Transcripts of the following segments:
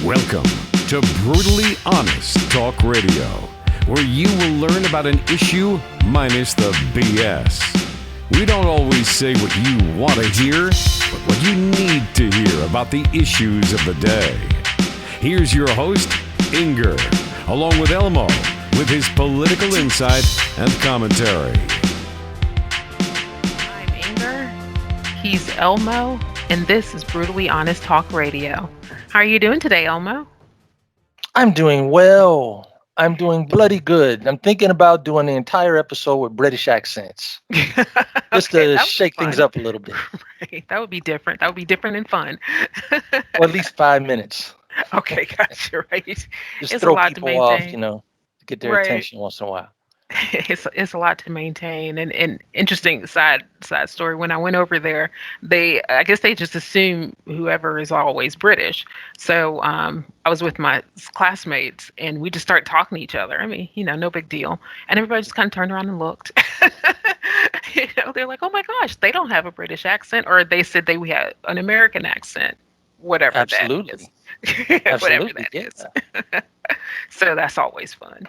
Welcome to Brutally Honest Talk Radio, where you will learn about an issue minus the BS. We don't always say what you want to hear, but what you need to hear about the issues of the day. Here's your host, Inger, along with Elmo, with his political insight and commentary. I'm Inger, he's Elmo, and this is Brutally Honest Talk Radio. How are you doing today, Elmo? I'm doing well. I'm doing bloody good. I'm thinking about doing the entire episode with British accents, just Okay, to that would be shake things fun. up a little bit, Right, that would be different. That would be different and fun. or at least 5 minutes. Okay, gotcha, right. Just It's a throw lot to people off, maintain. to get their Right. attention once in a while. It's a lot to maintain, and interesting side story. When I went over there, I guess they just assume whoever is always British. So I was with my classmates, and we just started talking to each other. I mean, no big deal. And everybody just kind of turned around and looked. They're like, "Oh my gosh, they don't have a British accent," or they said we had an American accent, whatever that is, Absolutely, whatever absolutely, that yeah. is. So that's always fun.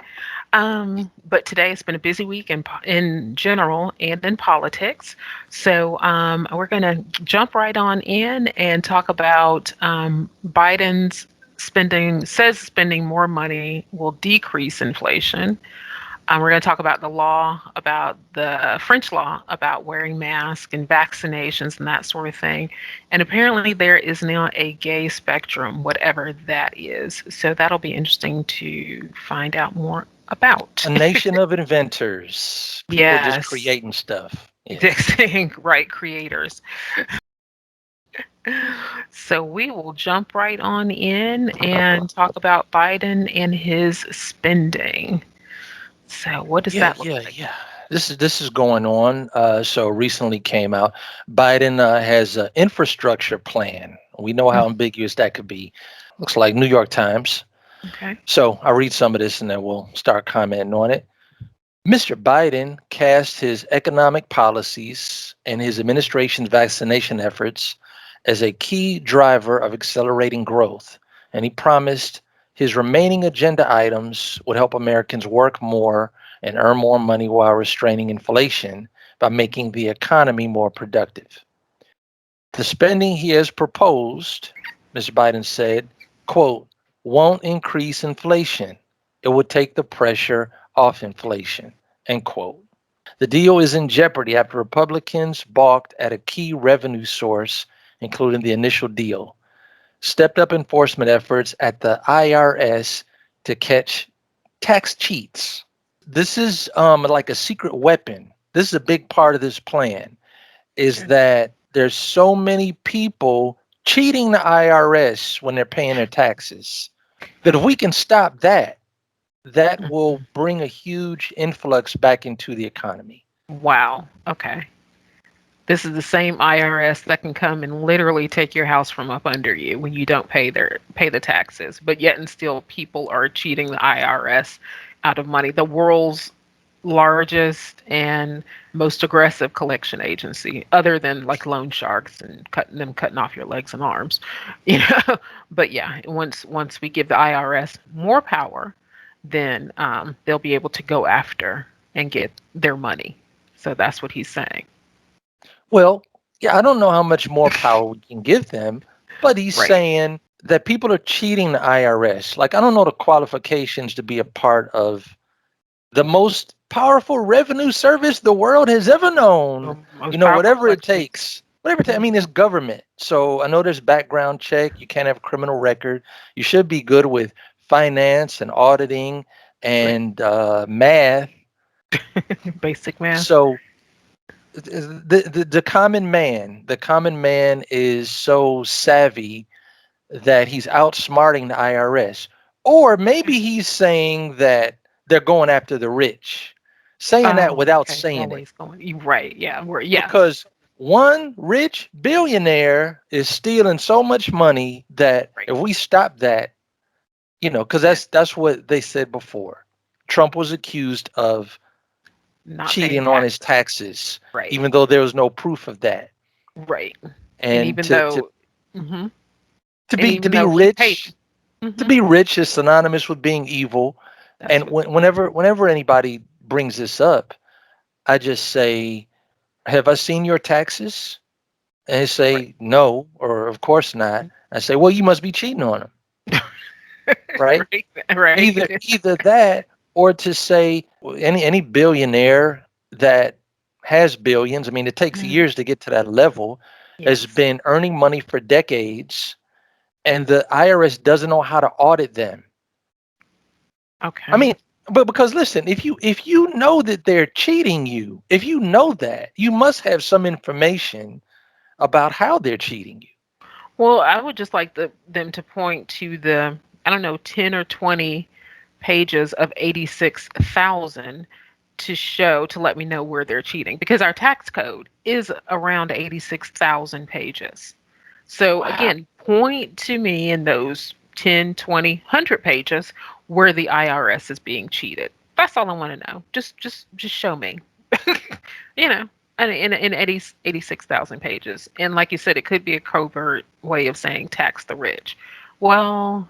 But today it's been a busy week in general and in politics. So we're going to jump right on in and talk about Biden's spending more money will decrease inflation. We're going to talk about about the French law about wearing masks and vaccinations and that sort of thing. And apparently there is now a gay spectrum, whatever that is. So that'll be interesting to find out more about. A nation of inventors, people just Yes, creating stuff. Yeah. right, creators. So we will jump right on in and talk about Biden and his spending. So what does Yeah, that look yeah, like? yeah. This is going on. So recently came out. Biden has an infrastructure plan. We know Mm, how ambiguous that could be. Looks like New York Times. okay. So I'll read some of this and then we'll start commenting on it. Mr. Biden cast his economic policies and his administration's vaccination efforts as a key driver of accelerating growth, and he promised his remaining agenda items would help Americans work more and earn more money while restraining inflation by making the economy more productive. The spending he has proposed, Mr. Biden said, quote, won't increase inflation. It would take the pressure off inflation, end quote. The deal is in jeopardy after Republicans balked at a key revenue source, including the initial deal, stepped up enforcement efforts at the IRS to catch tax cheats. This is like a secret weapon. This is a big part of this plan, is Okay. that there's so many people cheating the IRS when they're paying their taxes that if we can stop that, that will bring a huge influx back into the economy. Wow. Okay. This is the same IRS that can come and literally take your house from up under you when you don't pay the taxes. But yet and still people are cheating the IRS out of money. The world's largest and most aggressive collection agency, other than like loan sharks and cutting off your legs and arms. You know. But yeah, once we give the IRS more power, then they'll be able to go after and get their money. So that's what he's saying. Well, yeah, I don't know how much more power we can give them, but he's Right. saying that people are cheating the IRS. Like, I don't know the qualifications to be a part of the most powerful revenue service the world has ever known. Most powerful Whatever it collection takes. agency. Whatever it takes. I mean, it's government. So I know there's background check. You can't have a criminal record. You should be good with finance and auditing Right. and math. Basic math. So the common man is so savvy that he's outsmarting the IRS. Or maybe he's saying that they're going after the rich, saying that Oh, without okay. saying it. Always going. You right. Yeah. Yes. Because one rich billionaire is stealing so much money that Right. if we stop that, because Yeah. that's what they said before. Trump was accused of Not paying cheating on his taxes. taxes, Right. even though there was no proof of that. Right. And And even though, hmm to and be to even be though he paid, rich, To Mhm. be rich is synonymous with being evil. That's And what. whenever anybody brings this up, I just say, "Have I seen your taxes?" And they Right. say, "No," or "Of course not." I say, "Well, you must be cheating on them, right?" Right. Right. Either that, or to say, well, any billionaire that has billions, I mean, it takes Mhm. years to get to that level, has Yes. been earning money for decades, and the IRS doesn't know how to audit them. I Okay. mean, but because listen, if you know that they're cheating you, if you know that, you must have some information about how they're cheating you. Well, I would just like them to point to the, I don't know, 10 or 20 pages of 86,000 to show, to let me know where they're cheating, because our tax code is around 86,000 pages. So Wow. again, point to me in those 10, 20, 100 pages where the IRS is being cheated. That's all I want to know. Just show me. you know, in 86,000 pages. And like you said, it could be a covert way of saying tax the rich. Well,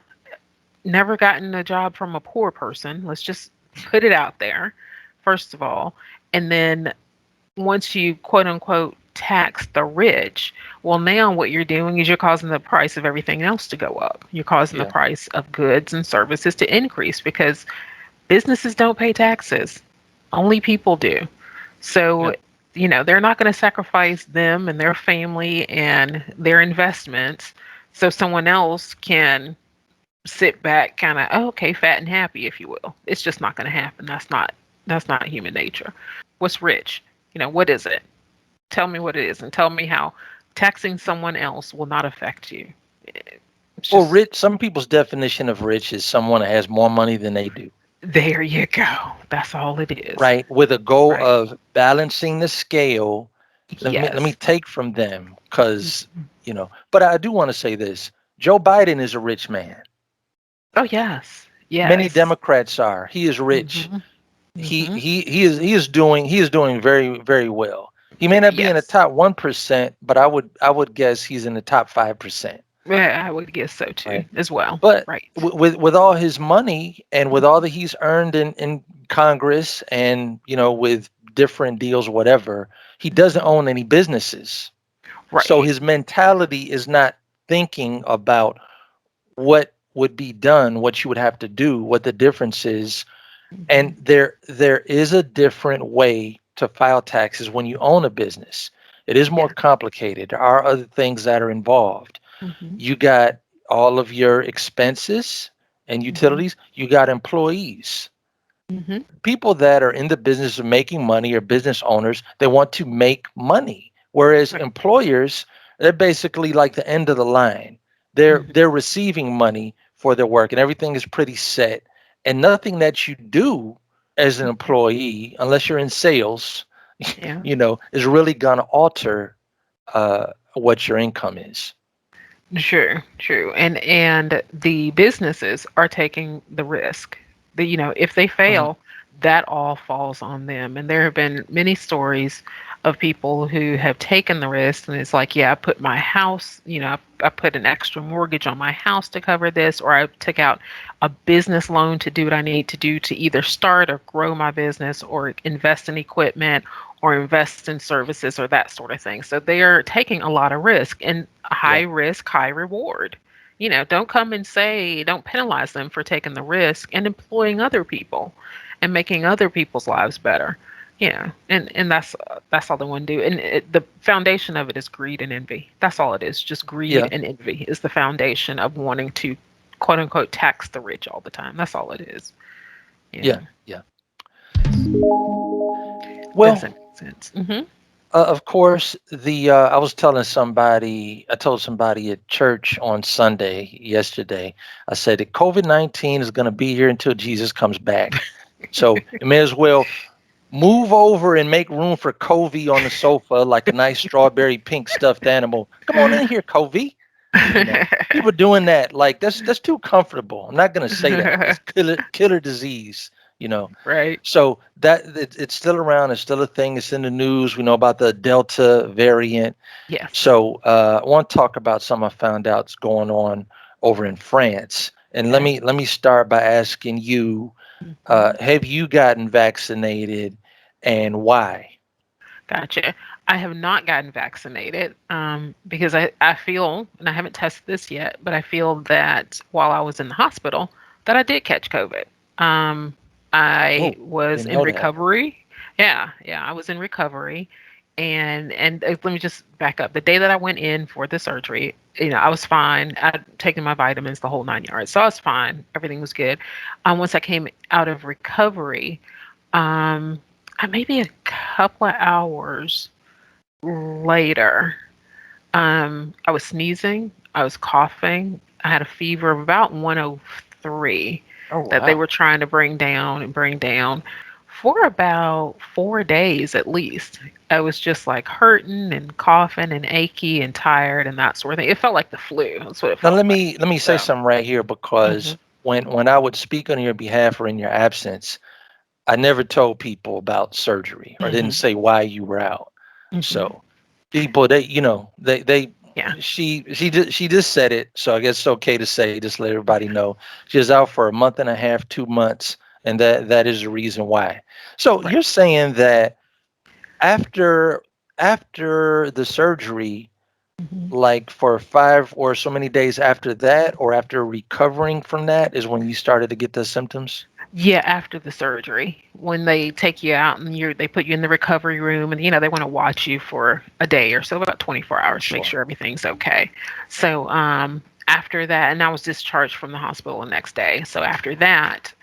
never gotten a job from a poor person. Let's just put it out there, first of all. And then once you quote unquote tax the rich, well, now what you're doing is you're causing the price of everything else to go up. You're causing the Yeah. price of goods and services to increase because businesses don't pay taxes, only people do. Yeah. So, they're not going to sacrifice them and their family and their investments so someone else can sit back kind of, oh, okay, fat and happy, if you will. It's just not going to happen. That's not human nature. What's rich? What is it? Tell me what it is and tell me how taxing someone else will not affect you. It's Well, just, rich. Some people's definition of rich is someone that has more money than they do, there you go. That's all it is. right? With a goal Right. of balancing the scale. Let me Yes. take from them, because But I do want to say this: Joe Biden is a rich man. Oh, yes. Many Yes. Democrats are. He is rich. Hmm. He Hmm. he he is doing very, very well. He may not be in the Yes. top 1%, but I would guess he's in the top 5%, Yeah, I would guess so too, right? as well. But Right. with all his money and with all that he's earned in Congress, and with different deals, whatever, he doesn't Hmm. own any businesses. So Right. his mentality is not thinking about what would be done, what you would have to do, what the difference is. Hmm. And there is a different way to file taxes when you own a business. It is more Yeah. complicated. There are other things that are involved. Hmm. You got all of your expenses and Hmm. utilities. You got employees. Hmm. People that are in the business of making money, or business owners, they want to make money. Whereas Right. employers, they're basically like the end of the line. They're Hmm. they're receiving money for their work, and everything is pretty set. And nothing that you do as an employee, unless you're in sales, Yeah. is really gonna alter what your income is. True, true. And the businesses are taking the risk. If they Mhm. fail, that all falls on them. And there have been many stories of people who have taken the risk, and it's like, yeah, I put my house, I put an extra mortgage on my house to cover this, or I took out a business loan to do what I need to do to either start or grow my business or invest in equipment or invest in services or that sort of thing. So they are taking a lot of risk, and high Yeah, risk, high reward. Don't come and say, don't penalize them for taking the risk and employing other people and making other people's lives better. And that's all they want to do. And the foundation of it is greed and envy. That's all it is. Just greed yeah, and envy is the foundation of wanting to quote unquote tax the rich all the time. That's all it is. Yeah. yeah, yeah. Doesn't Well, make sense. Hmm. of course, I told somebody at church on Sunday yesterday. I said that COVID-19 is going to be here until Jesus comes back. So you may as well move over and make room for Covey on the sofa like a nice strawberry pink stuffed animal. Come on in here, Covey. You know, People doing that, like, that's too comfortable. I'm not going to say that. That's killer disease. You know, Right. so it's still around. It's still a thing. It's in the news. We know about the Delta variant. Yes. So I want to talk about something I found out's going on over in France. And let Okay. me start by asking you, Mhm. have you gotten vaccinated and why? Gotcha. I have not gotten vaccinated because I feel, and I haven't tested this yet, but I feel that while I was in the hospital, that I did catch COVID. Um, I Oh, was didn't in know that. recovery. Yeah, I was in recovery, and let me just back up. The day that I went in for the surgery, I was fine. I'd taken my vitamins, the whole 9 yards, so I was fine. Everything was good. Once I came out of recovery. Um, Maybe a couple of hours later, I was sneezing, I was coughing, I had a fever of about 103 Oh that they wow. were trying to bring down for about 4 days at least. I was just like hurting and coughing and achy and tired and that sort of thing. It felt like the flu. That's what it Now felt like. let me say So, something right here hmm because when I would speak on your behalf or in your absence, I never told people about surgery or didn't hmm say why you were out. hmm So people, they, they yeah, she just said it, so I guess it's okay to say, just let everybody know she was out for a month and a half, 2 months, and that is the reason why. So right. you're saying that after the surgery, Mhm. like for 5 or so many days after that, or after recovering from that, is when you started to get the symptoms? Yeah, after the surgery, when they take you out and they put you in the recovery room, and they want to watch you for a day or so, about 24 hours, to make Sure. sure everything's okay. So after that, and I was discharged from the hospital the next day. So after that,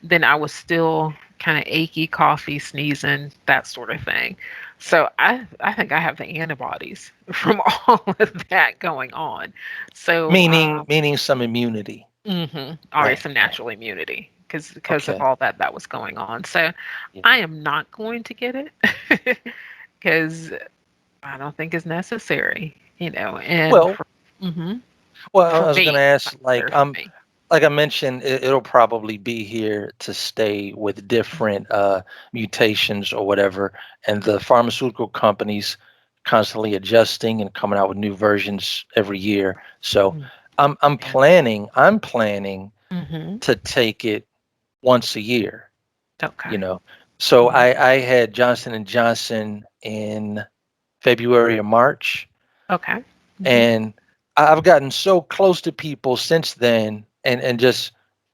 then I was still kind of achy, coughy, sneezing, that sort of thing. So I think I have the antibodies from all of that going on. So Meaning some immunity. already Right, some right. natural immunity because of Okay. all that was going on. So I Yeah. am not going to get it because I don't think it's necessary, and Well, hmm well, for I was me, gonna it's not ask, necessary for me. like I mentioned, it'll probably be here to stay with different mutations or whatever, and the pharmaceutical companies constantly adjusting and coming out with new versions every year. So Mhm. Yeah. I'm planning hmm to take it once a year, Okay. you know. So hmm I had Johnson and Johnson in February or March, Okay. hmm and I've gotten so close to people since then, and just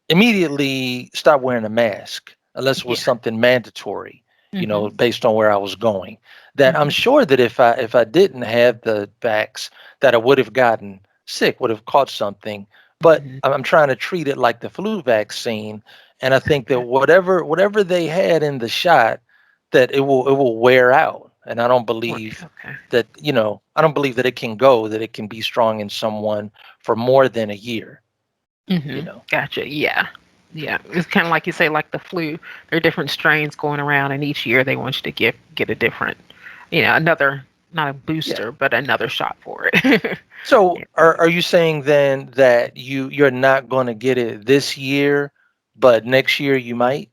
immediately stopped wearing a mask unless it was Yeah. something mandatory, hmm based on where I was going. That I'm hmm sure that if I didn't have the vax, that I would have gotten sick, would have caught something. But hmm I'm trying to treat it like the flu vaccine, and I think that Okay. whatever they had in the shot, that it will wear out, and I don't Right. believe Okay. that I don't believe that it can be strong in someone for more than a year. you know Gotcha. Yeah. Yeah. It's kind of like you say, like the flu. There are different strains going around, and each year they want you to get a different, another, not a yeah. booster, but another shot for it. So Yeah. are you saying then that you're not going to get it this year, but next year you might?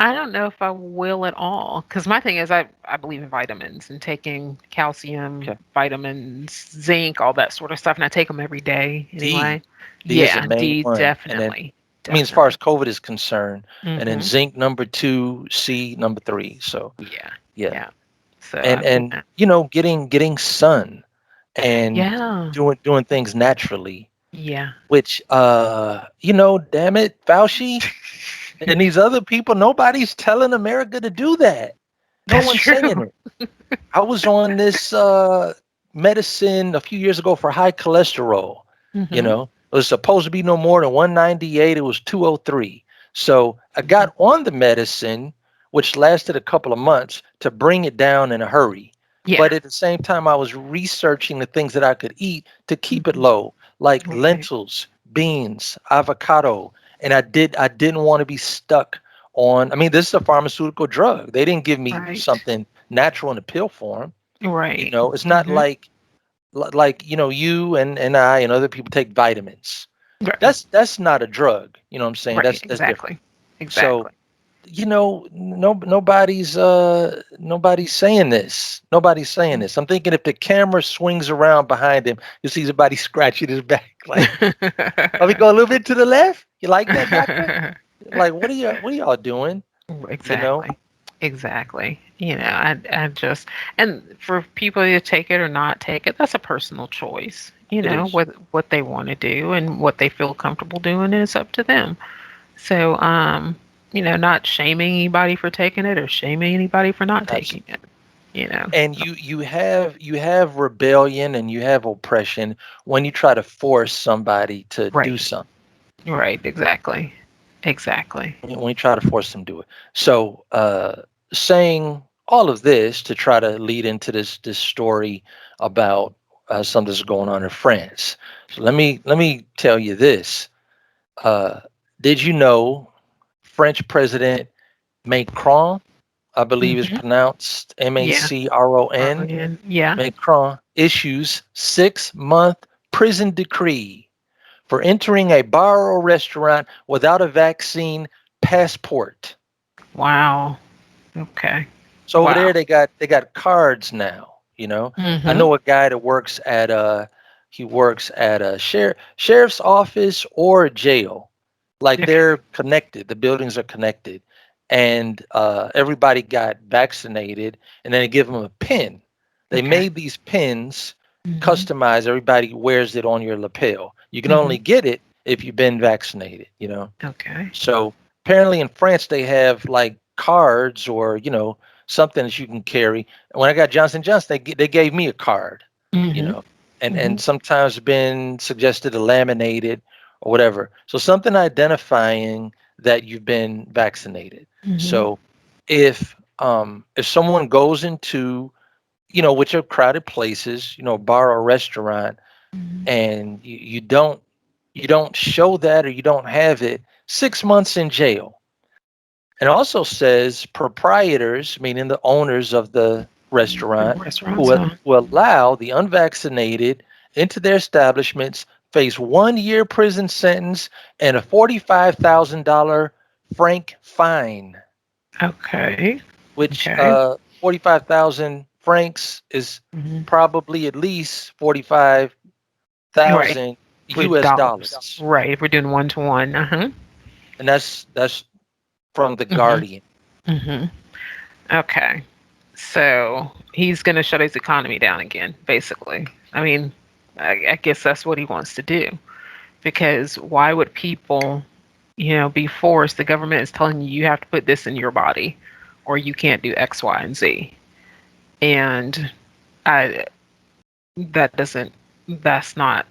I don't know if I will at all, because my thing is, I believe in vitamins and taking calcium, Okay. vitamins, zinc, all that sort of stuff, and I take them every day D anyway. D is the Yeah, main D one, and then definitely, I mean as far as definitely. COVID is concerned, and then Mhm. zinc number two, C number three. So Yeah. yeah, Yeah. So and getting sun and yeah. doing things naturally, Yeah. which damn it, Fauci and these other people, nobody's telling America to do that. No That's one's saying true. it. I was on this medicine a few years ago for high cholesterol. Mhm. It was supposed to be no more than 198. It was 203. So I Mhm. got on the medicine, which lasted a couple of months, to bring it down in a hurry. Yeah. But at the same time, I was researching the things that I could eat to keep it Mhm. low, like Right. lentils, beans, avocado. And I didn't want to be stuck on. I mean, this is a pharmaceutical drug. They didn't give me Right. something natural in a pill form. Right. It's not Mhm. like you and I and other people take vitamins. Right. That's not a drug. You know what I'm saying? Right. That's different. Exactly. So Exactly. nobody's saying this. Nobody's saying this. I'm thinking if the camera swings around behind him, you see somebody scratching his back. Like, let me go a little bit to the left. You like that, doctor? Like, what are y'all doing? You know? Exactly. Exactly. I just, and for people to take it or not take it, that's a personal choice. It is. What they want to do and what they feel comfortable doing is up to them. So, not shaming anybody for taking it or shaming anybody for not taking Absolutely. it, you know. And you have rebellion and you have oppression when you try to force somebody to do Right. something. Right. Exactly. Exactly. When you try to force them to do it. So, saying all of this to try to lead into this story about something that's going on in France. So let me tell you this. Uh, did you know French President Macron, I believe is Hmm. pronounced Yeah. Macron, Arlene. Yeah. Macron issues 6-month prison decree for entering a bar or restaurant without a vaccine passport. Wow. Okay. So over Wow. there they got cards now, you know. I Hmm. know a guy that works at a sheriff's office or a jail. Like Okay. they're connected. The buildings are connected. And everybody got vaccinated and then they give them a pin. They Okay. made these pins Hmm. customized. Everybody wears it on your lapel. You can Hmm. only get it if you've been vaccinated. Okay. So apparently in France they have like cards or something that you can carry. When I got Johnson & Johnson, they gave me a card, you Hmm. know, and Hmm. and sometimes been suggested to laminate it or whatever. So something identifying that you've been vaccinated. Hmm. So if someone goes into which are crowded places, a bar or restaurant, and you don't show that or you don't have it, 6 months in jail. And it also says proprietors, meaning the owners of the restaurant, Restaurants, who huh? will allow the unvaccinated into their establishments face 1 year prison sentence and a $45,000 franc fine, Okay. which Okay. 45,000 francs is Hmm. probably at least Right. 45,000 With US dollars. dollars. Right. If we're doing 1 to 1. Uh-huh. And that's from the Hmm. Guardian. Hmm. Okay. So he's going to shut his economy down again, basically. I mean, I guess that's what he wants to do. Because why would people, be forced? The government is telling you you have to put this in your body, or you can't do X, Y, and Z. And I that doesn't that's not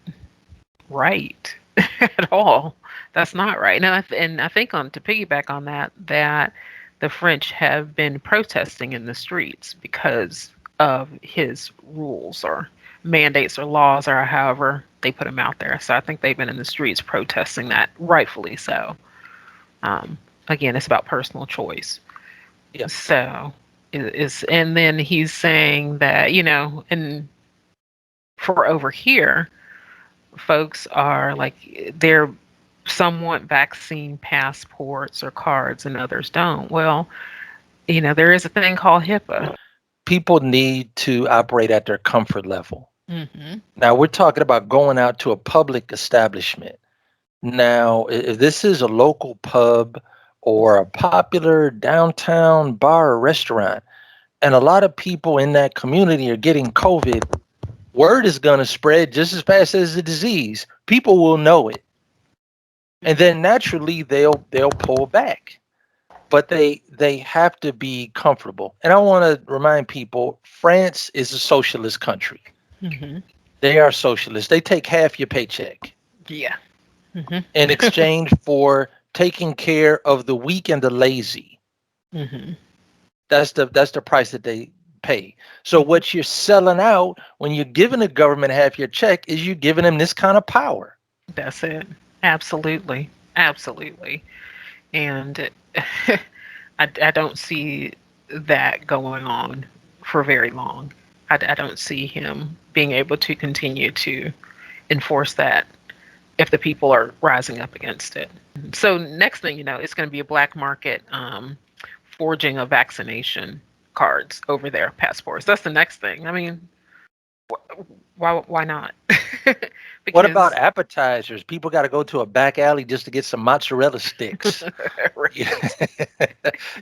right at all. That's not right. And I think on to piggyback on that the French have been protesting in the streets because of his rules or mandates or laws or however they put them out there. So I think they've been in the streets protesting that, rightfully so. Um, Again, it's about personal choice. Yeah. So and then he's saying that and for over here, folks are like they're some want vaccine passports or cards and others don't. Well, there is a thing called HIPAA. People need to operate at their comfort level. Hmm. Now, we're talking about going out to a public establishment. Now, if this is a local pub or a popular downtown bar or restaurant, and a lot of people in that community are getting COVID, word is going to spread just as fast as the disease. People will know it. And then naturally they'll pull back. But they have to be comfortable. And I want to remind people, France is a socialist country. Hmm. They are socialists. They take half your paycheck Yeah. Hmm. in exchange for taking care of the weak and the lazy. Hmm. That's the price that they pay. So Hmm. what you're selling out when you're giving the government half your check is you're giving them this kind of power. That's it. Absolutely. Absolutely. And I don't see that going on for very long. I don't see him being able to continue to enforce that if the people are rising up against it. So next thing you know, it's going to be a black market forging of vaccination cards over their passports. That's the next thing. I mean, why not? What about Because appetizers? People got to go to a back alley just to get some mozzarella sticks. Yeah. right,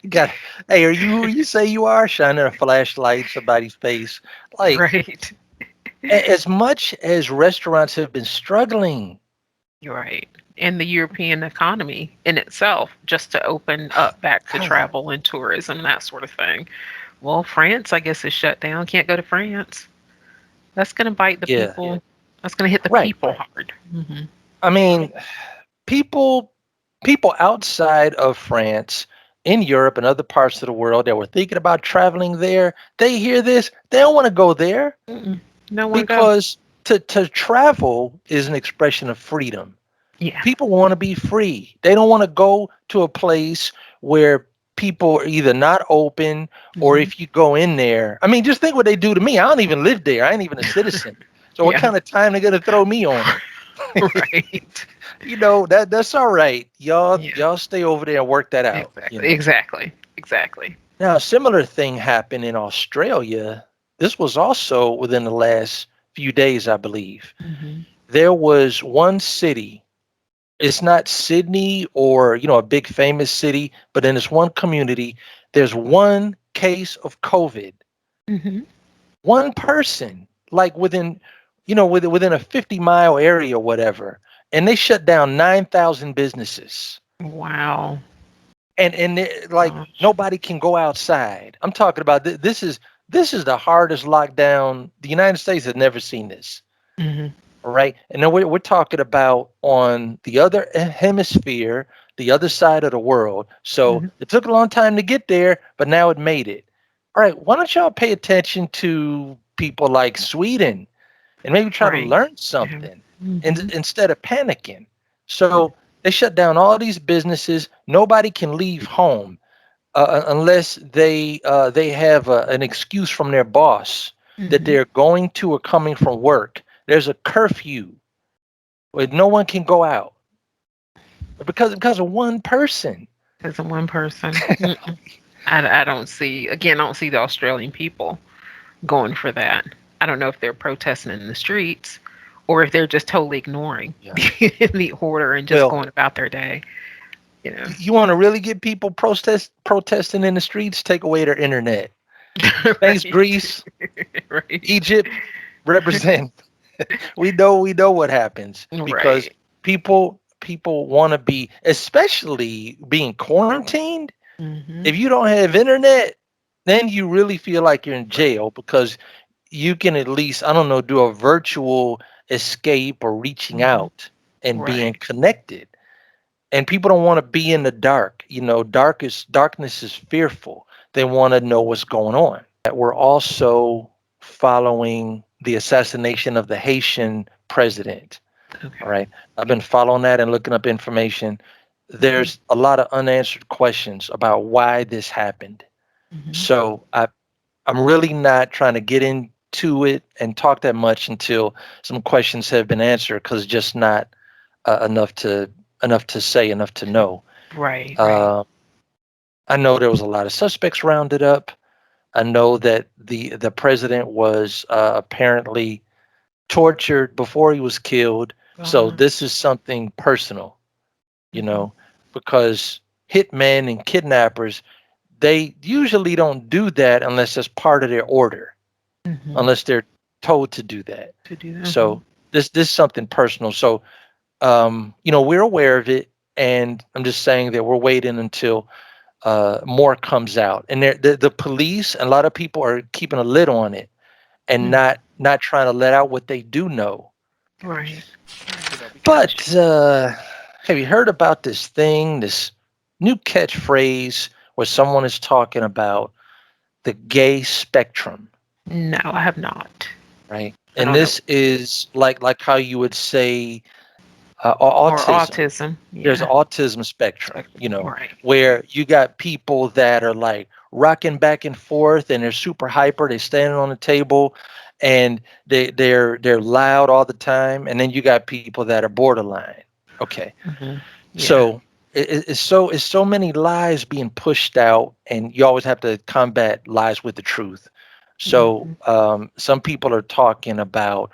You got, hey, are you who you say you are? Shining a flashlight in somebody's face. Like, right, as much as restaurants have been struggling, you're right. And the European economy in itself, just to open up back to God, travel and tourism, that sort of thing. Well, France, I guess, is shut down. Can't go to France. That's going to bite the yeah, people. That's going to hit the right. people hard. I mean, people people outside of France, in Europe and other parts of the world that were thinking about traveling there, they hear this, they don't want to go there Mm-mm. No one go. because to travel is an expression of freedom. Yeah. People want to be free. They don't want to go to a place where people are either not open, or Hmm. if you go in there, I mean, just think what they do to me. I don't even live there. I ain't even a citizen. So what Yeah. kind of time they gonna throw me on? Right. That's all right. Y'all Yeah. y'all stay over there and work that out. Exactly. Exactly. Exactly. Now, a similar thing happened in Australia. This was also within the last few days, I believe. Hmm. There was one city. It's not Sydney or, a big famous city, but in this one community, there's one case of COVID. Hmm. One person, like within a 50-mile area or whatever, and they shut down 9,000 businesses. Wow. Like Gosh. nobody can go outside. I'm talking about this is the hardest lockdown. The United States has never seen this. Hmm. All right. And then we're talking about on the other hemisphere, the other side of the world. So Hmm. it took a long time to get there, but now it made it. All right. Why don't y'all pay attention to people like Sweden and maybe try to Right. learn Yeah. something Hmm. instead of panicking? So they shut down all these businesses. Nobody can leave home unless they have an excuse from their boss that Hmm. they're going to or coming from work. There's a curfew where no one can go out because of one person. As a one person. Mm-mm. I don't see, again, I don't see the Australian people going for that. I don't know if they're protesting in the streets or if they're just totally ignoring Yeah. the order and just Well, going about their day, you know. you want to really get people protesting in the streets? Take away their internet. Thanks, Right. Greece, Right. Egypt, represent. We know what happens because Right. people want to be, especially being quarantined. Hmm. If you don't have internet, then you really feel like you're in jail because you can at least, I don't know, do a virtual escape or reaching Hmm. out and being Right. connected. And people don't want to be in the dark. Darkness is fearful. They want to know what's going on. We're also following the assassination of the Haitian president. All Okay. right. I've been following that and looking up information. Hmm. There's a lot of unanswered questions about why this happened. Hmm. So I'm really not trying to get into it and talk that much until some questions have been answered because it's just not enough to say, enough to know. Right. Right. Uh, I know there was a lot of suspects rounded up. I know that the president was apparently tortured before he was killed. So this Gosh. is something personal, you Hmm. know, because hitmen and kidnappers, they usually don't do that unless it's part of their order, Hmm. unless they're told to do that. To do that. Hmm. So this is something personal. So we're aware of it, and I'm just saying that we're waiting until more comes out. And the police and a lot of people are keeping a lid on it and Hmm. not trying to let out what they do know. Right. Gotcha. But have you heard about this thing, this new catchphrase where someone is talking about the gay spectrum, No, I have not. right? I And don't know. this is like how you would say Or autism. autism. There's Yeah. autism spectrum, Spectrum. Right. where you got people that are like rocking back and forth and they're super hyper, they're standing on the table and they're loud all the time, and then you got people that are borderline. Okay, Hmm. Yeah. so it's so many lies being pushed out, and you always have to combat lies with the truth. So Hmm. some people are talking about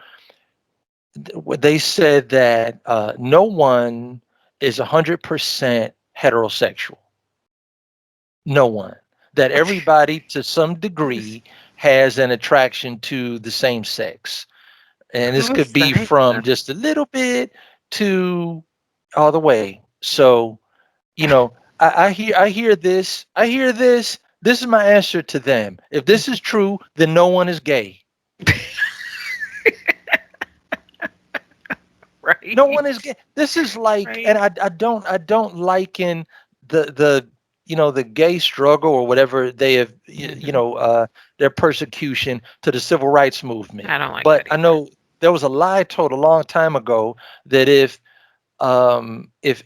what they said, that no one is 100% heterosexual. No one. That everybody, to some degree, has an attraction to the same sex. And this Who's could be saying from that? just a little bit to all the way. So, I hear this. This is my answer to them. If this is true, then no one is gay. No Right. one is gay. This is like, and Right. I don't liken the the gay struggle or whatever they have, Hmm. their persecution, to the civil rights movement. I don't like But that I either. know there was a lie told a long time ago that if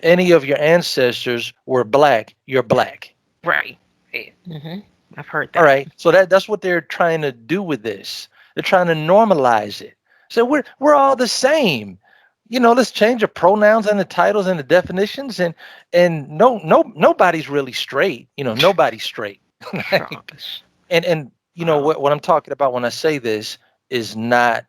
any of your ancestors were black, you're black. Right. Hmm. I've heard All that. right. So that's what they're trying to do with this. They're trying to normalize it. So we're all the same. Let's change the pronouns and the titles and the definitions, and nobody's really straight. Nobody's straight. Like, Gosh. and Wow. what I'm talking about when I say this is not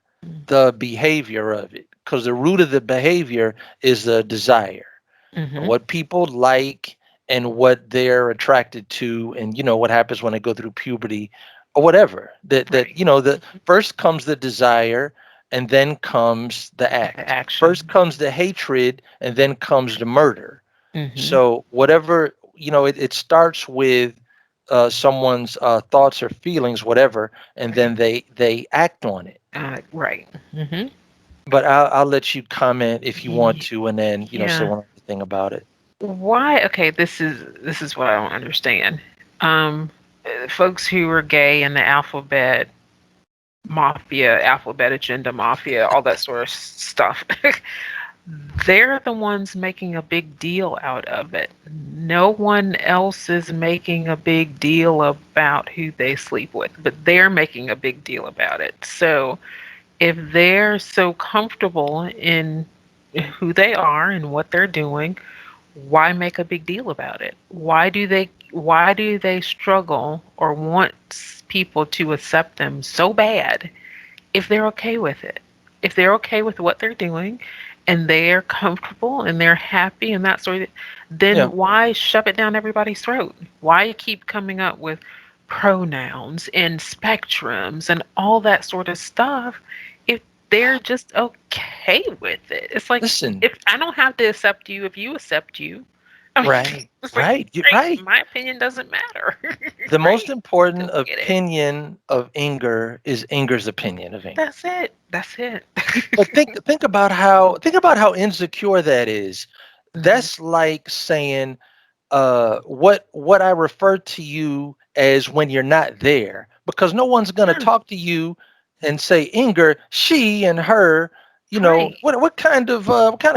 the behavior of it, because the root of the behavior is the desire, Hmm. what people like and what they're attracted to, and what happens when they go through puberty or whatever. That Right. the first comes the desire, and then comes the The act. First action. comes the hatred, and then comes the murder. Hmm. So whatever, it starts with someone's thoughts or feelings, whatever, and then Right. they act on it. Right. Hmm. But I'll let you comment if you want to, and then say Yeah. one other thing about it. Why? Okay, this is what I don't understand. Um, Folks who are gay in the alphabet mafia, alphabet agenda mafia, all that sort of stuff. They're the ones making a big deal out of it. No one else is making a big deal about who they sleep with, but they're making a big deal about it. So if they're so comfortable in who they are and what they're doing, why make a big deal about it? Why do they struggle or want people to accept them so bad if they're okay with it? If they're okay with what they're doing and they're comfortable and they're happy and that sort of, Yeah. then why shove it down everybody's throat? Why keep coming up with pronouns and spectrums and all that sort of stuff if they're just okay with it? It's like, Listen. if I don't have to accept you, if you accept you, I mean, Right, it's like, right, you're great, right. my opinion doesn't matter. The most Right? important Go get it. opinion of Inger is Inger's opinion of Inger. That's it. That's it. But think about how insecure that is. Mhm. That's like saying what I refer to you as when you're not there, because no one's gonna Yeah, talk to you and say, Inger, she and her, right. what kind of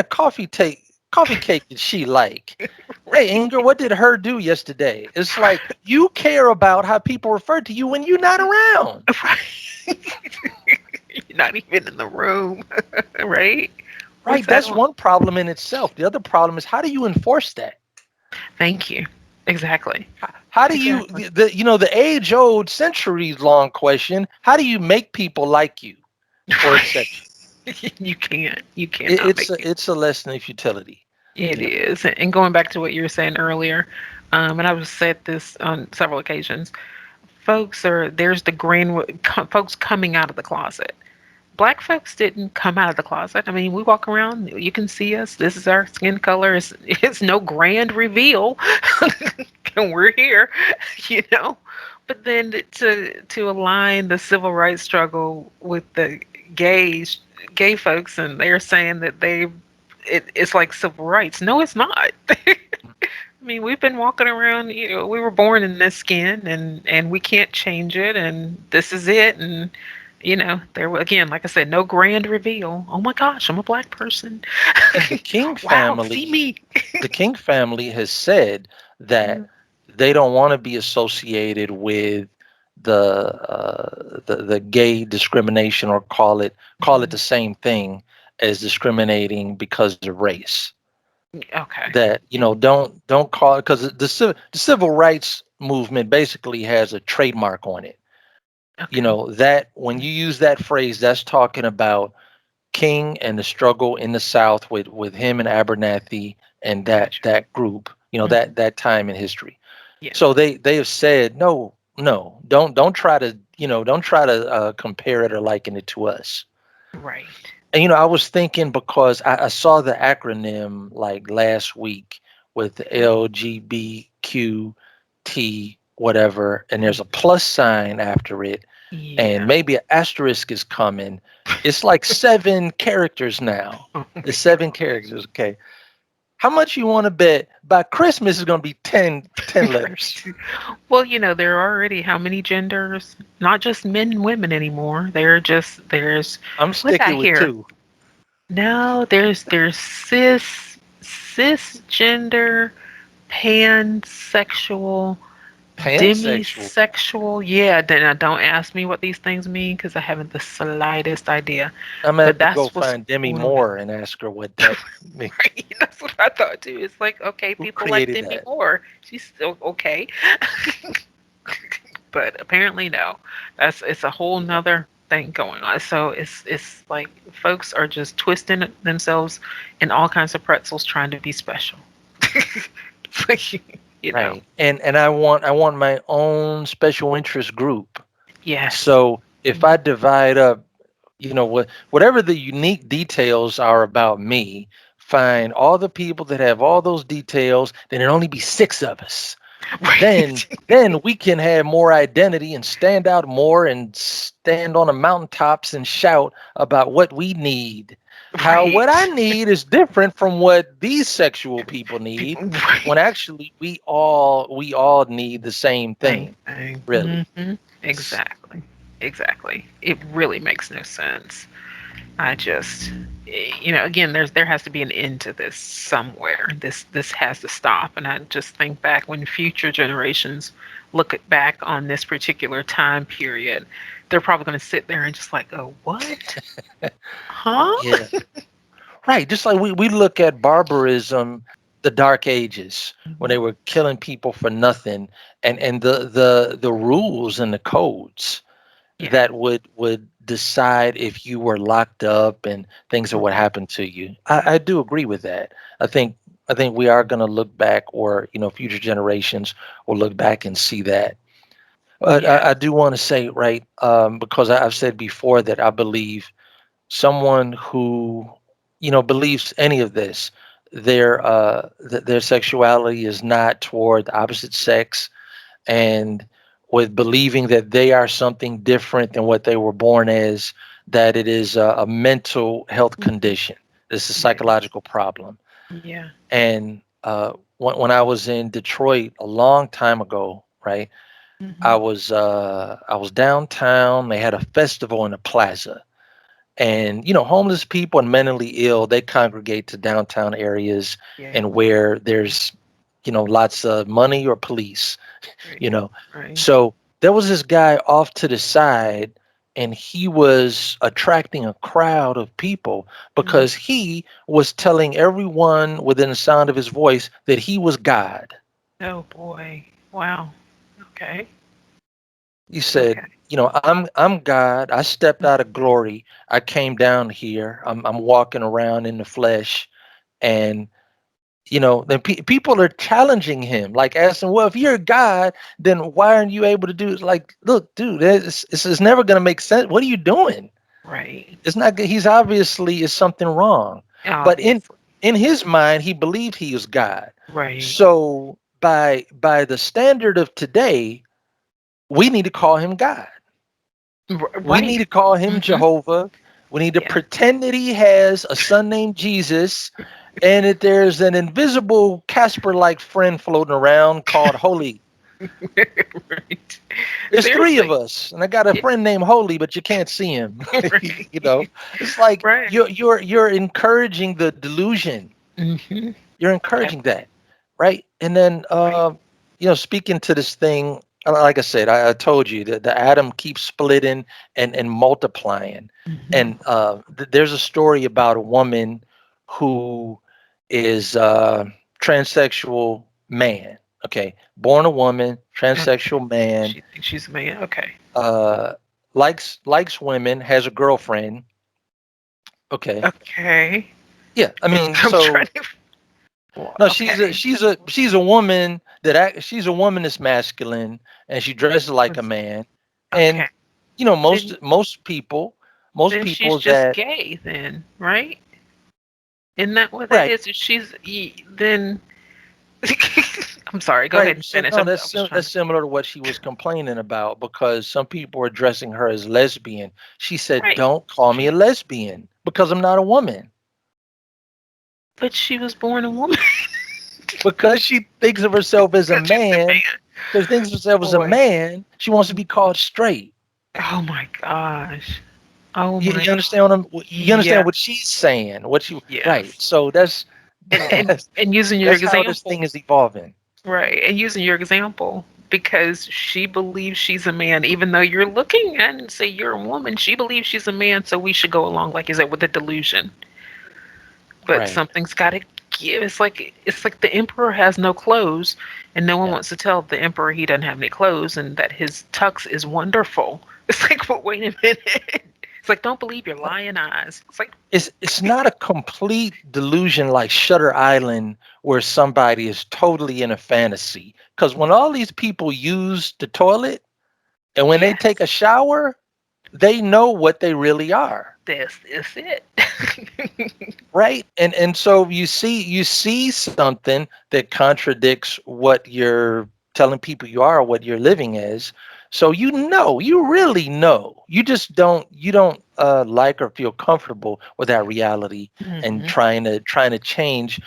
coffee cake did she like? Hey, Right. Inger, what did her do yesterday? It's like you care about how people refer to you when you're not around. Right. You're not even in the room, right? What's Right? that That's on? one problem in itself. The other problem is, how do you enforce that? Thank you. Exactly. How do you Exactly. the age old, centuries long question? How do you make people like you or accept you? Right. You can't. You It, cannot it's make a people. it's a lesson in futility. It You know. is. And going back to what you were saying earlier, and I've said this on several occasions, there's the folks coming out of the closet. Black folks didn't come out of the closet. I mean, we walk around, you can see us. This is our skin color. It's no grand reveal. And we're here, you know. But then to align the civil rights struggle with the gays, gay folks, and they're saying that it's like civil rights. No, it's not. I mean, we've been walking around, we were born in this skin and we can't change it and this is it. And again, like I said, no grand reveal. Oh my gosh, I'm a black person. And the King Wow, see family, me. the King family has said that they don't want to be associated with the gay discrimination, or call it the same thing as discriminating because of race. Okay. That, don't call it, because the civil rights movement basically has a trademark on it. Okay. That when you use that phrase, that's talking about King and the struggle in the South with him and Abernathy and that Gotcha. that group, Mhm. that time in history. Yeah. So they have said, no, no, don't try to, compare it or liken it to us. Right. And I was thinking, because I saw the acronym like last week with the Okay. LGBTQ whatever, and there's a plus sign after it, and Yeah. maybe an asterisk is coming. It's like 7 characters now. Oh my It's 7 characters. gosh. Okay. How much you want to bet by Christmas is going to be 10 letters? Right. Well, there are already how many genders? Not just men and women anymore. There's I'm what's that sticking with here? 2. No, there's cisgender, pansexual, Pansexual. demisexual. Yeah, then now don't ask me what these things mean because I haven't the slightest idea. I'm going to But have to go that's what's find Demi going on. Moore and ask her what that means. Right? That's what I thought too. It's like, okay, Who people like created Demi that? Moore. She's still okay. But apparently no. It's a whole Yeah. nother thing going on. So it's like folks are just twisting themselves in all kinds of pretzels trying to be special. Like, you know. Right. And I want my own special interest group. Yes. So if I divide up, whatever the unique details are about me, find all the people that have all those details, then there'll only be 6 of us. then Right. then we can have more identity and stand out more and stand on the mountaintops and shout about what we need. How what I Right. need is different from what these sexual people need, when Right. actually we all need the same Same thing, thing. really. Exactly. Exactly. It really makes no sense. I just, again, there has to be an end to this somewhere. This has to stop. And I just think back when future generations back on this particular time period, they're probably going to sit there and just like, oh, what? Huh? Yeah. Right. Just like we look at barbarism, the Dark Ages, when Mhm. they were killing people for nothing, and the rules and the codes Yeah. that would decide if you were locked up and things that would Right. happen to you. I do agree with that. I think I think we are going to look back, or future generations will look back and see that. But Yeah. I do want to say, right, because I've said before that I believe someone who believes any of this, their sexuality is not toward the opposite sex, and with believing that they are something different than what they were born as, that it is a mental health Mhm. condition. It's a Yeah. psychological problem. Yeah. And when I was in Detroit a long time ago, right, I Hmm. was downtown. They had a festival in the plaza, and homeless people and mentally ill, they congregate to downtown areas, Yeah. and where there's lots of money or police, you Right. know. Right. So there was this guy off to the side, and he was attracting a crowd of people Mhm. because he was telling everyone within the sound of his voice that he was God. Oh boy. Wow. Okay. He Okay. said, I'm God. I stepped out of glory. I came down here. I'm walking around in the flesh, and then people are challenging him, like asking, well, if you're God, then why aren't you able to do it? Like, look, dude, this is never going to make sense. What are you doing? Right. It's not good. He's obviously is something wrong, but Obviously. in his mind, he believed he was God. Right. So by the standard of today, we need to call him God. We need Right. to call him Hmm. Jehovah. We need to Yeah. pretend that he has a son named Jesus, and that there's an invisible Casper-like friend floating around called Holy. Right. There's 3 of Seriously. us, and I got a Yeah. friend named Holy, but you can't see him. you know, Right. it's like Right. you're encouraging the delusion. Hmm. You're encouraging that, right? And then, Right. speaking to this thing. like I said, I told you that the atom keeps splitting and multiplying. Hmm. And there's a story about a woman who is transsexual man. Okay, born a woman, Okay. transsexual man, She thinks she's a man. Okay. uh, likes women, has a girlfriend. Okay, Okay. yeah. I mean, I'm trying so to. Well, no, okay. she's a woman she's a woman that's masculine and she dresses like a man. Okay. And Then most then she's people just that gay then, right? Isn't that what that right, is? If then I'm sorry. Go ahead right. and So finish. no, I was trying that's to. similar to what she was complaining about because some people were addressing her as lesbian. She said, Right. "Don't call me a lesbian because I'm not a woman." But she was born a woman. Because she thinks of herself as a Because she's a man, man. because thinks of herself as a Boy. man, she wants to be called straight. Oh my gosh. Oh my You understand what you understand yeah. what she's saying, what she right. Yes. So that's And and that's and using your that's how this example, thing is evolving. right? And using your example because she believes she's a man, even though you're looking at it and say you're a woman, she believes she's a man, so we should go along like you said with the delusion. But Right. something's got to give. It's like the emperor has no clothes, and no one Yeah. wants to tell the emperor he doesn't have any clothes and that his tux is wonderful. It's like, but wait a minute. It's like, don't believe your lying eyes. It's like, It's not a complete delusion like Shutter Island where somebody is totally in a fantasy. Because when all these people use the toilet and when they take a yes, shower, they know what they really are. this is it. Right. And so you see something that contradicts what you're telling people you are, what you're living as. So you really know. You don't like or feel comfortable with that reality and Hmm. trying to change.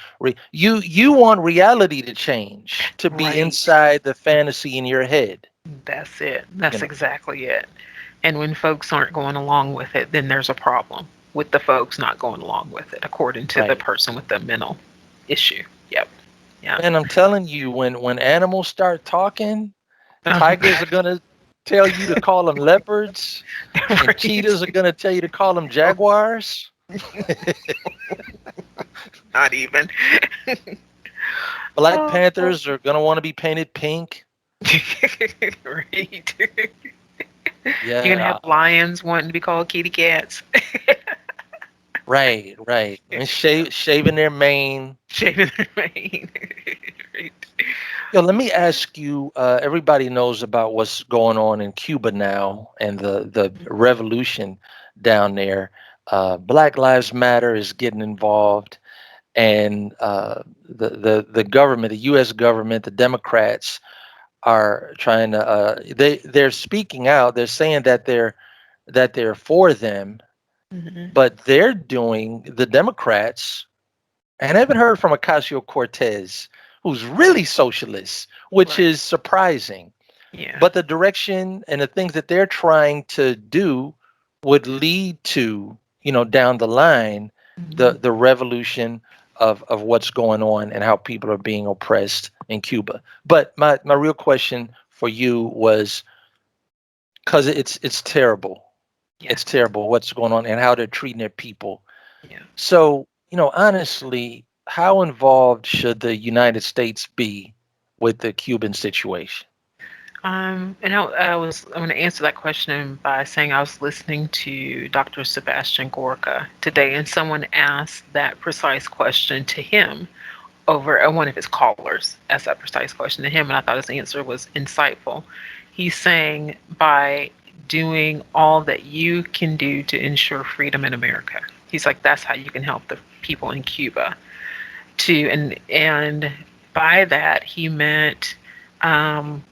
You want reality to change, to be Right. inside the fantasy in your head. That's it. You That's know. exactly it. And when folks aren't going along with it, then there's a problem with the folks not going along with it, according to the Right. person with the mental issue. Yep. Yeah. And I'm telling you, when animals start talking, Um, tigers are gonna tell you to call them leopards, and right. cheetahs are gonna tell you to call them jaguars. Not even. Black Oh, panthers are gonna want to be painted pink. right. You're gonna Yeah, have lions wanting to be called kitty cats. right, right. And Yeah. shaving their mane. Shaving their mane. Right. Yo, let me ask you. Everybody knows about what's going on in Cuba now and the revolution down there. Black Lives Matter is getting involved, and the government, the U.S. government, the Democrats are trying to they're speaking out. They're saying that they're for them, Hmm. but they're doing the Democrats. And I haven't heard from Ocasio Cortez, who's really socialist, which Right. is surprising. Yeah. But the direction and the things that they're trying to do would lead to, down the line, Hmm. the revolution of what's going on and how people are being oppressed in Cuba. But my real question for you was because it's terrible. It's Yes. terrible what's going on and how they're treating their people. Yeah. So, honestly, how involved should the United States be with the Cuban situation? And I'm going to answer that question by saying I was listening to Dr. Sebastian Gorka today, and someone asked that precise question to him over one of his callers asked that precise question to him, and I thought his answer was insightful. He's saying by doing all that you can do to ensure freedom in America. He's like, that's how you can help the people in Cuba. And by that he meant, um,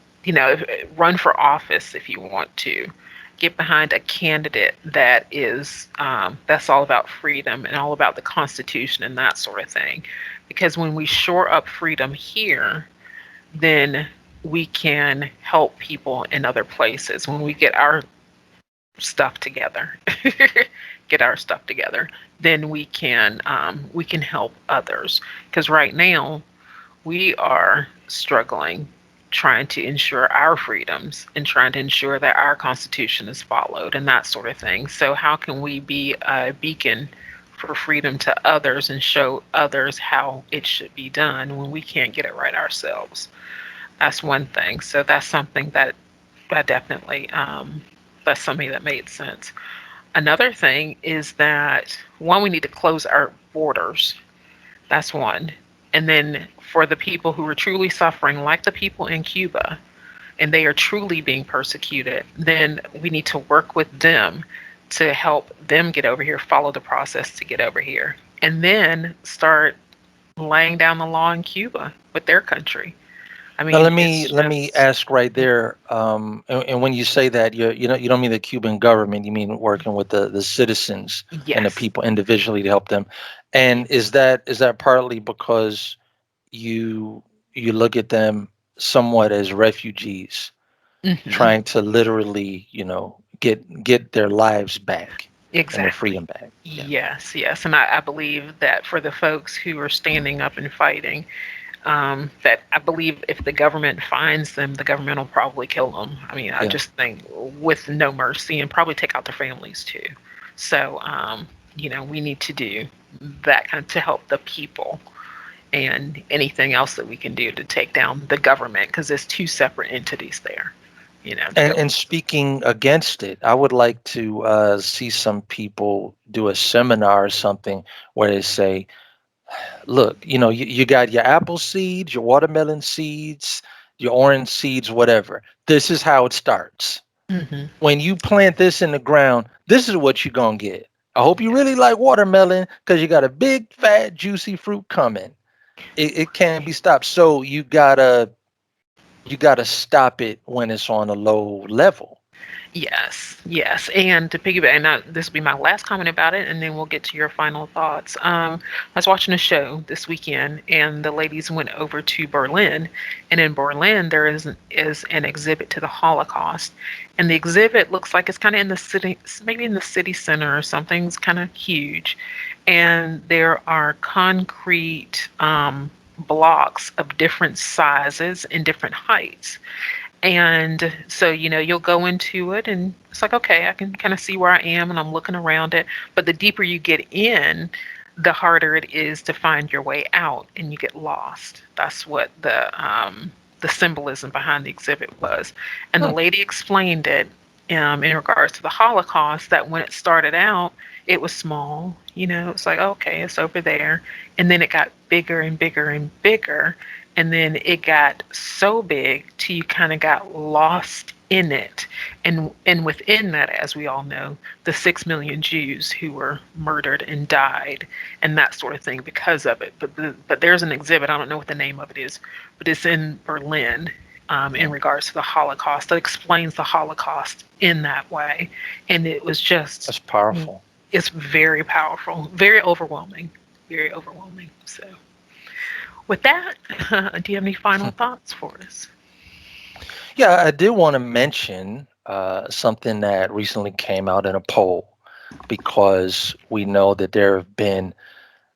run for office if you want to. Get behind a candidate that is that's all about freedom and all about the Constitution and that sort of thing. Because when we shore up freedom here, then we can help people in other places. When we get our stuff together, get our stuff together, then we can help others. Because right now we are struggling trying to ensure our freedoms and trying to ensure that our Constitution is followed and that sort of thing. So, how can we be a beacon for freedom to others and show others how it should be done when we can't get it right ourselves? That's one thing. So, that's something that I definitely, that's something that made sense. Another thing is that one, we need to close our borders. That's one. And then for the people who are truly suffering, like the people in Cuba, and they are truly being persecuted, then we need to work with them to help them get over here, follow the process to get over here, and then start laying down the law in Cuba with their country. I Now mean, it's let me just, ask right there. And when you say that, you don't mean the Cuban government. You mean working with the citizens and the yes. people individually to help them. And is that partly because you you look at them somewhat as refugees, Hmm. trying to literally, get their lives back and their Exactly. freedom back? Yeah. Yes, yes. And I believe that for the folks who are standing up and fighting, that I believe if the government finds them, the government will probably kill them. I mean, I Yeah. just think with no mercy and probably take out their families too. So, we need to do that kind of to help the people and anything else that we can do to take down the government because there's two separate entities there. The And government. speaking against it, I would like to see some people do a seminar or something where they say, look, you got your apple seeds, your watermelon seeds, your orange seeds, whatever. This is how it starts. Hmm. When you plant this in the ground, this is what you're going to get. I hope you really Yes. like watermelon because you got a big, fat, juicy fruit coming. It can't be stopped. So you gotta stop it when it's on a low level. Yes, yes. And to piggyback, and this will be my last comment about it, and then we'll get to your final thoughts. I was watching a show this weekend, and the ladies went over to Berlin, and in Berlin there is an exhibit to the Holocaust, and the exhibit looks like it's kind of in the city, maybe in the city center or something. It's kind of huge, and there are concrete blocks of different sizes and different heights, and so, you'll go into it and it's like, okay, I can kind of see where I am and I'm looking around it. But the deeper you get in, the harder it is to find your way out and you get lost. That's what the symbolism behind the exhibit was. And the Huh. lady explained it in regards to the Holocaust that when it started out, it was small. It's like, okay, it's over there. And then it got bigger and bigger and bigger, and then it got so big till you kind of got lost in it, and within that, as we all know, the 6 million Jews who were murdered and died and that sort of thing because of it. But there's an exhibit, I don't know what the name of it is, but it's in Berlin, in Yeah, regards to the Holocaust, that explains the Holocaust in that way. And it was just, that's powerful. it's very powerful, very overwhelming. So with that, do you have any final thoughts for us? Yeah, I did want to mention something that recently came out in a poll, because we know that there have been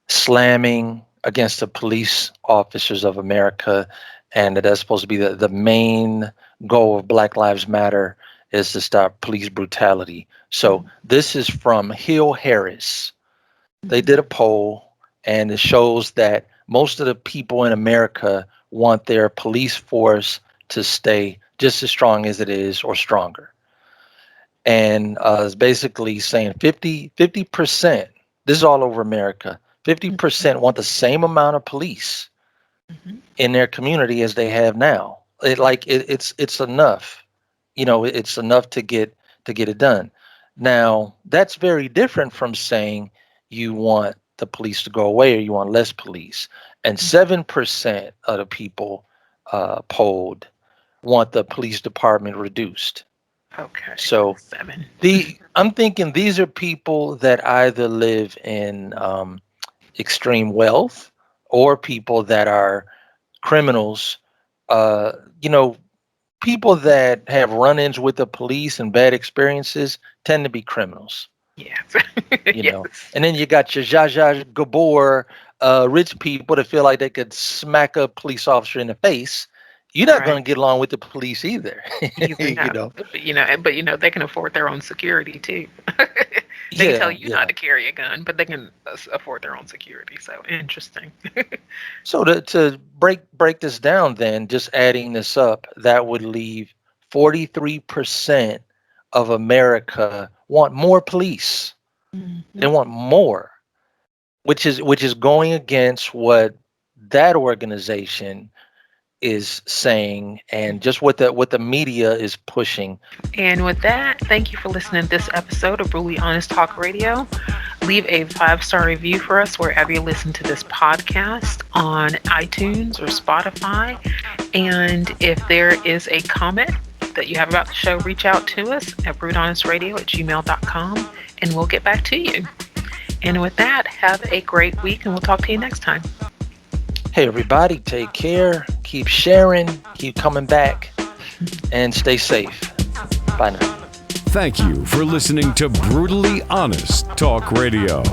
slamming against the police officers of America, and that that's supposed to be the main goal of Black Lives Matter, is to stop police brutality. So this is from Hill Harris. They did a poll, and it shows that most of the people in America want their police force to stay just as strong as it is or stronger. And it's basically saying 50%, this is all over America, 50% want the same amount of police Mhm. in their community as they have now. It's enough. It's enough to get it done. Now, that's very different from saying you want the police to go away or you want less police. And 7% of the people polled want the police department reduced. Okay, So 7. I'm thinking these are people that either live in extreme wealth, or people that are criminals. Uh, you know, People that have run-ins with the police and bad experiences tend to be criminals. Yes. You know, Yes. and then you got your Zsa Zsa Gabor, rich people that feel like they could smack a police officer in the face, you're not going Right. to get along with the police either. Either you no, know. but they can afford their own security too. They can tell Yeah, you not yeah. to carry a gun, but they can afford their own security. So interesting. So to break this down, then just adding this up, that would leave 43% of America want more police. They Mhm. want more, which is going against what that organization is saying and just what the media is pushing. And with that, thank you for listening to this episode of Brutally Honest Talk Radio. Leave a 5-star review for us wherever you listen to this podcast on iTunes or Spotify. And if there is a comment that you have about the show, reach out to us at brutehonest@gmail.com and we'll get back to you. And with that, have a great week and we'll talk to you next time. Hey everybody, take care, keep sharing, keep coming back, and stay safe. Bye now. Thank you for listening to Brutally Honest Talk Radio.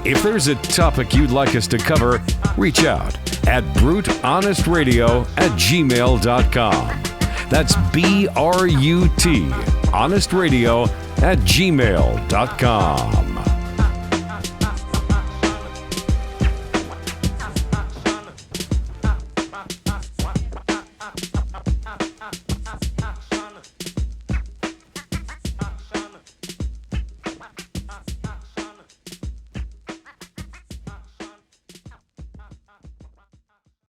If there's a topic you'd like us to cover, reach out at bruthonest@gmail.com. That's BRUT, honestradio@gmail.com.